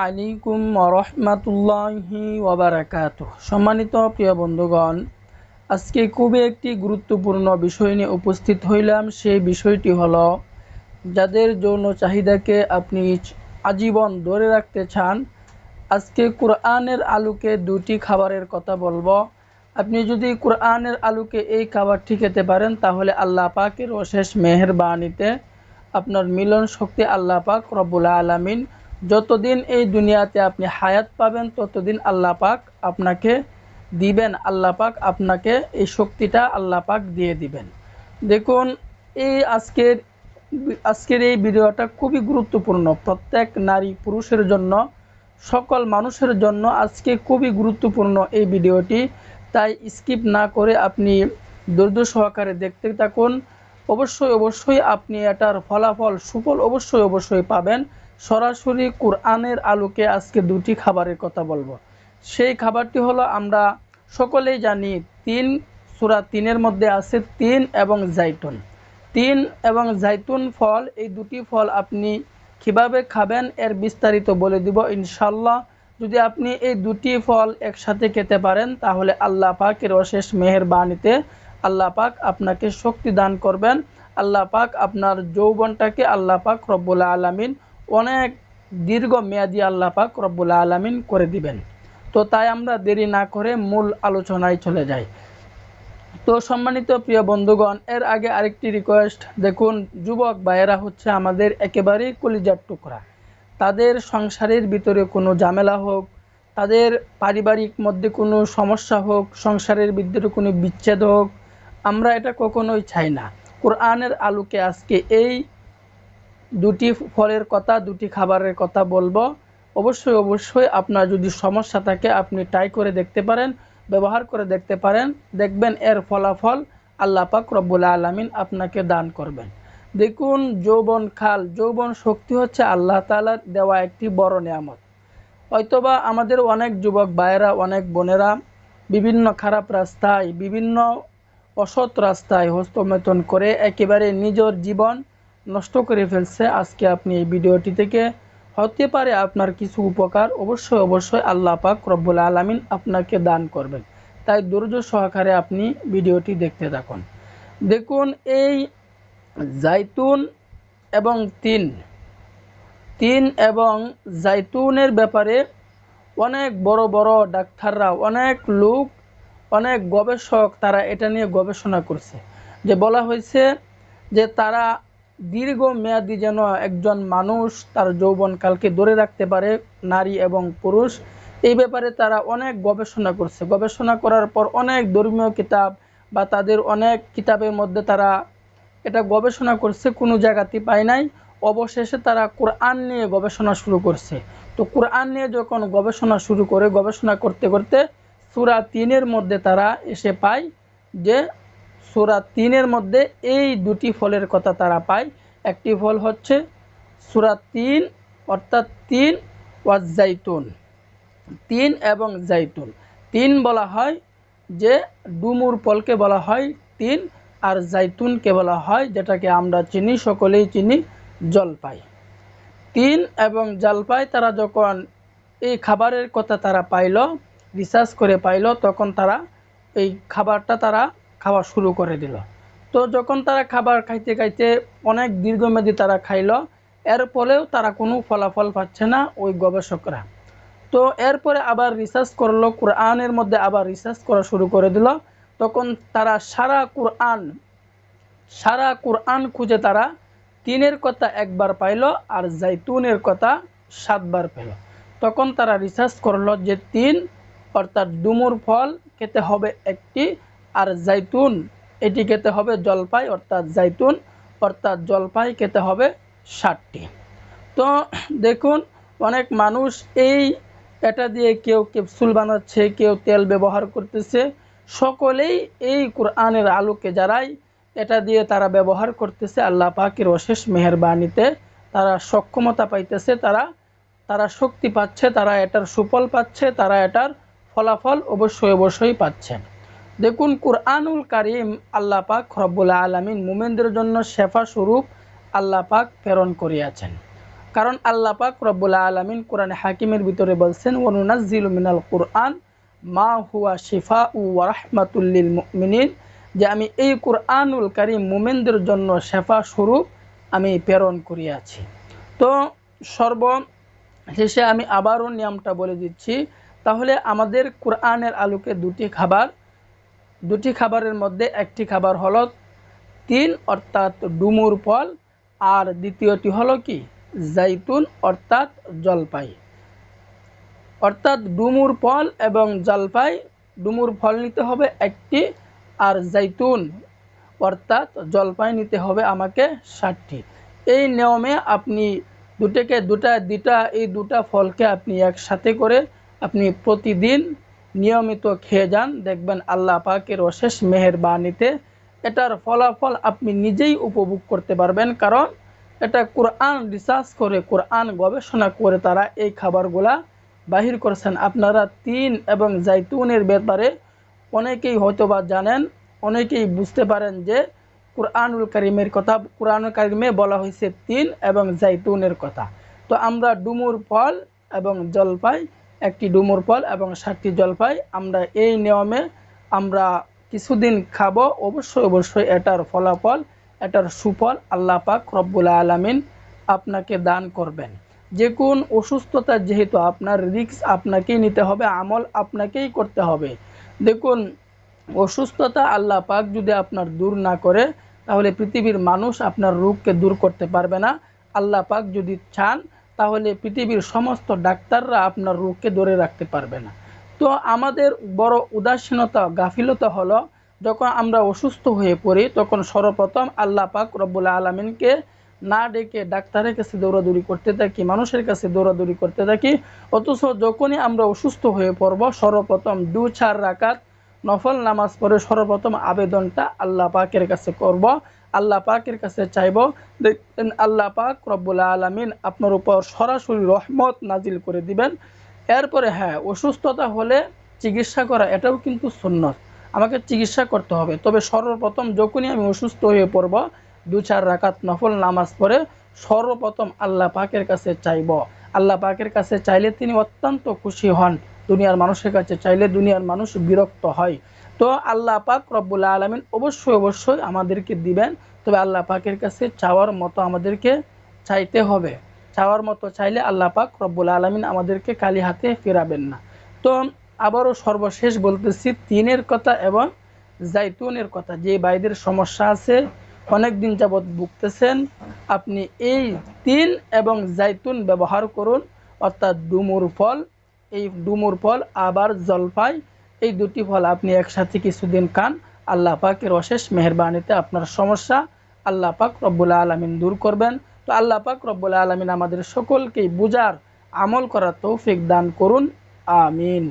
আলাইকুম রহমাতুল্লাহি ওয়াবারাকাতুহ। সম্মানিত প্রিয় বন্ধুগণ, আজকে খুবই একটি গুরুত্বপূর্ণ বিষয় নিয়ে উপস্থিত হইলাম। সেই বিষয়টি হলো, যাদের যৌন চাহিদাকে আপনি আজীবন ধরে রাখতে চান, আজকে কোরআনের আলোকে দুটি খাবারের কথা বলবো। আপনি যদি কোরআনের আলোকে এই খাবারটি খেতে পারেন, তাহলে আল্লাহ পাকের অশেষ মেহেরবানিতে আপনার মিলন শক্তি আল্লাহ পাক রব্বুল আলামিন যতদিন এই দুনিয়াতে আপনি হায়াত পাবেন, ততদিন আল্লাহ পাক আপনাকে দিবেন। আল্লাহ পাক আপনাকে এই শক্তিটা আল্লাহ পাক দিয়ে দিবেন। দেখুন, এই আজকের এই ভিডিওটা খুবই গুরুত্বপূর্ণ। প্রত্যেক নারী পুরুষের জন্য, সকল মানুষের জন্য আজকে খুবই গুরুত্বপূর্ণ এই ভিডিওটি। তাই স্কিপ না করে আপনি ধৈর্য সহকারে দেখতে থাকুন। অবশ্যই আপনি এটার ফলাফল সুফল অবশ্যই পাবেন। সরাসরি কোরআনের আলোকে আজকে দুটি খাবারের কথা বলবো। সেই খাবারটি হলো, আমরা সকলেই জানি, সূরা ৩-এর মধ্যে আছে তিন এবং জাইতুন। তিন এবং জাইতুন ফল, এই দুটি ফল আপনি কিভাবে খাবেন এর বিস্তারিত বলে দিব ইনশাল্লাহ। যদি আপনি এই দুটি ফল একসাথে খেতে পারেন, তাহলে আল্লাহ পাকের অশেষ মেহেরবানিতে আল্লাহ পাক আপনাকে শক্তি দান করবেন। আল্লাহ পাক আপনার যৌবনটাকে আল্লাহ পাক রব্বুল আলামিন অনেক দীর্ঘ মেয়াদি আল্লাহ পাক রব্বুল আলামিন করে দিবেন। তো তাই আমরা দেরি না করে মূল আলোচনায় চলে যাই। তো সম্মানিত প্রিয় বন্ধুগণ, এর আগে আরেকটি রিকোয়েস্ট। দেখুন, যুবক ভাইয়েরা হচ্ছে আমাদের একেবারেই কলিজার টুকরা। তাদের সংসারের ভিতরে কোনো ঝামেলা হোক, তাদের পারিবারিক মধ্যে কোনো সমস্যা হোক, সংসারের ভিতরে কোনো বিচ্ছেদ হোক, আমরা এটা কখনোই চাই না। কোরআনের আলোকে আজকে এই দুটি ফলের কথা, দুটি খাবারের কথা বলবো। অবশ্যই আপনার যদি সমস্যা থাকে, আপনি ট্রাই করে দেখতে পারেন, ব্যবহার করে দেখতে পারেন। দেখবেন এর ফলাফল আল্লাহ পাক রব্বুল আলামিন আপনাকে দান করবেন। দেখুন, যৌবন শক্তি হচ্ছে আল্লাহ তাআলার দেওয়া একটি বড় নিয়ামত। হয়তোবা আমাদের অনেক যুবক ভাইয়েরা, অনেক বোনেরা বিভিন্ন খারাপ রাস্তায়, বিভিন্ন অসৎ রাস্তায় হস্তমৈথুন করে একেবারে নিজের জীবন নষ্ট করে ফেলছে। আজকে আপনি এই ভিডিওটি থেকে হতে পারে আপনার কিছু উপকার অবশ্যই আল্লাহ পাক রব্বুল আলামিন আপনাকে দান করবেন। তাই ধৈর্য সহকারে আপনি ভিডিওটি দেখতে থাকুন। দেখুন, এই জাইতুন এবং তিন এবং জাইতুনের ব্যাপারে অনেক বড় বড় ডাক্তাররা, অনেক লোক, অনেক গবেষক তারা এটা নিয়ে গবেষণা করছে। যে বলা হয়েছে যে তারা দীর্ঘমেয়াদী যেন একজন মানুষ তার যৌবনকালকে ধরে রাখতে পারে, নারী এবং পুরুষ, এই ব্যাপারে তারা অনেক গবেষণা করছে। গবেষণা করার পর অনেক ধর্মীয় কিতাব বা তাদের অনেক কিতাবের মধ্যে তারা এটা গবেষণা করছে, কোনো জায়গাতেই পায় নাই। অবশেষে তারা কোরআন নিয়ে গবেষণা শুরু করছে। তো কোরআন নিয়ে যখন গবেষণা শুরু করে, গবেষণা করতে করতে সূরা ৩-এর মধ্যে তারা এসে পায় যে সূরা ৩-এর মধ্যে এই দুটি ফলের কথা তারা পায়। একটি ফল হচ্ছে সূরা ৩, অর্থাৎ তিন ওয়াজ জাইতুন। তিন এবং জাইতুন, তিন বলা হয় যে ডুমুর ফলকে বলা হয় তিন, আর জাইতুনকে বলা হয়, যেটাকে আমরা চিনি, সকলেই চিনি, জলপাই। তিন এবং জলপাই তারা যখন এই খাবারের কথা তারা পাইল, রিসার্চ করে পাইল, তখন তারা এই খাবারটা তারা খাওয়া শুরু করে দিল। তো যখন তারা খাবার খাইতে খাইতে অনেক দীর্ঘমেয়াদী তারা খাইল, এর ফলেও তারা কোনো ফলাফল পাচ্ছে না ওই গবেষকরা। তো এরপরে আবার রিসার্চ করলো, কোরআনের মধ্যে আবার রিসার্চ করা শুরু করে দিল। তখন তারা সারা কোরআন খুঁজে তারা তিনের কথা একবার পাইল, আর জাইতুনের কথা 7 বার পেল। তখন তারা রিসার্চ করলো যে তিন অর্থাৎ ডুমুর ফল খেতে হবে একটি, আর জাইতুন এটি খেতে হবে, জলপাই অর্থাৎ জাইতুন অর্থাৎ জলপাই খেতে হবে 7টি। তো দেখুন, অনেক মানুষ এটা দিয়ে কেউ ক্যাপসুল বানাচ্ছে, কেউ তেল ব্যবহার করতেছে। সকলেই এই কোরআনের আলোকে যারাই এটা দিয়ে তারা ব্যবহার করতেছে, আল্লাহ পাকের অশেষ মেহেরবানিতে তারা সক্ষমতা পাইতেছে, তারা শক্তি পাচ্ছে, তারা এটার সুফল পাচ্ছে, তারা এটার ফলাফল অবশ্যই পাচ্ছে। দেখুন, কুরআনুল কারীম আল্লাহ পাক রব্বুল আলামিন মুমিনদের জন্য শেফা স্বরূপ আল্লাহ পাক প্রেরণ করিয়াছেন। কারণ আল্লাহ পাক রব্বুল আলামিন কোরআনে হাকিমের ভিতরে বলছেন ওয়ানুনাজ্জিলু মিনাল কুরআন মা হুয়া শিফাউ ওয়া রাহমাতুল লিল মুমিনিন, যে আমি এই কুরআনুল কারীম মুমিনদের জন্য শেফা স্বরূপ আমি প্রেরণ করিয়াছি। তো সর্বশেষে আমি আবারও নিয়মটা বলে দিচ্ছি। তাহলে আমাদের কোরআনের আলোকে দুটি খাবারের মধ্যে একটি খাবার হলো তিন অর্থাৎ ডুমুর ফল, আর দ্বিতীয়টি হলো কি জাইতুন অর্থাৎ জলপাই। অর্থাৎ ডুমুর ফল এবং জলপাই, ডুমুর ফল নিতে হবে একটি, আর জাইতুন অর্থাৎ জলপাই নিতে হবে আমাকে 60টি। এই নিয়মে আপনি এই দুটা ফলকে আপনি একসাথে করে আপনি প্রতিদিন নিয়মিত খেয়ে যান, দেখবেন আল্লাহ পাকের অশেষ মেহেরবানিতে এটার ফলাফল আপনি নিজেই উপভোগ করতে পারবেন। কারণ এটা কোরআন রিসার্চ করে, কোরআন গবেষণা করে তারা এই খাবারগুলা বাহির করেছেন। আপনারা তিন এবং জাইতুনের ব্যাপারে অনেকেই হয়তোবা জানেন, অনেকেই বুঝতে পারেন যে কোরআনুল কারিমে বলা হয়েছে তিন এবং জাইতুনের কথা। তো আমরা ডুমুর ফল এবং জলপাই, একটি ডুমুর ফল এবং 60টি জলপাই, আমরা এই নিয়মে আমরা কিছুদিন খাবো। অবশ্যই এটার ফলাফল, এটার সুফল আল্লাহ পাক রব্বুল আলামিন আপনাকে দান করবেন। যে কোন অসুস্থতা যেহেতু আপনার রিস্ক আপনাকেই নিতে হবে, আমল আপনাকেই করতে হবে। দেখুন, অসুস্থতা আল্লাহ পাক যদি আপনার দূর না করে তাহলে পৃথিবীর মানুষ আপনার রোগকে দূর করতে পারবে না। আল্লাহ পাক যদি চান তাহলে পৃথিবীর সমস্ত ডাক্তাররা আপনার রোগকে ধরে রাখতে পারবে না। তো আমাদের বড় উদাসীনতা, গাফিলতা হলো যখন আমরা অসুস্থ হয়ে পড়ি তখন সর্বপ্রথম আল্লাহ পাক রব্বুল আলামিনকে না ডেকে ডাক্তারের কাছে দৌড়াদৌড়ি করতে থাকি, মানুষের কাছে দৌড়াদৌড়ি করতে থাকি। অথচ যখনই আমরা অসুস্থ হয়ে পড়ব সর্বপ্রথম 2-4 রাকাত নফল নামাজ পড়ে সর্বপ্রথম আবেদনটা আল্লাহ পাকের কাছে করব, আল্লাহ পাকের কাছে চাইব। দেখবেন আল্লাহ পাক রব্বুল আলামিন আপনার উপর সরাসরি রহমত নাজিল করে দিবেন। এরপরে হ্যাঁ, অসুস্থতা হলে চিকিৎসা করা এটাও কিন্তু সুন্নত, আমাকে চিকিৎসা করতে হবে। তবে সর্বপ্রথম যখনই আমি অসুস্থ হয়ে পড়ব 2-4 রাকাত নফল নামাজ পড়ে সর্বপ্রথম আল্লাহ পাকের কাছে চাইব। আল্লাহ পাকের কাছে চাইলে তিনি অত্যন্ত খুশি হন, দুনিয়ার মানুষের কাছে চাইলে দুনিয়ার মানুষ বিরক্ত হয়। তো আল্লাহ পাক রব্বুল আলামিন অবশ্যই আমাদেরকে দিবেন। তবে আল্লাহ পাকের কাছে চাওয়ার মতো আমাদেরকে চাইতে হবে। চাওয়ার মতো চাইলে আল্লাহ পাক রব্বুল আলামিন আমাদেরকে খালি হাতে ফেরাবেন না। তো আবারও সর্বশেষ বলতেছি তিনের কথা এবং জাইতুনের কথা। যে ভাইদের সমস্যা আছে, অনেক দিন যাবৎ ভুগতেছেন, আপনি এই তিল এবং জাইতুন ব্যবহার করুন। অর্থাৎ ডুমুর ফল আবার জলপাই, এই দুটি ফল আপনি একসাথে কিছুদিন খান। আল্লাহ পাকের অশেষ মেহেরবানিতে আপনার সমস্যা আল্লাহ পাক রব্বুল আলামিন দূর করবেন। তো আল্লাহ পাক রব্বুল আলামিন আমাদের সকলকেই বুঝার, আমল করার তৌফিক দান করুন। আমিন।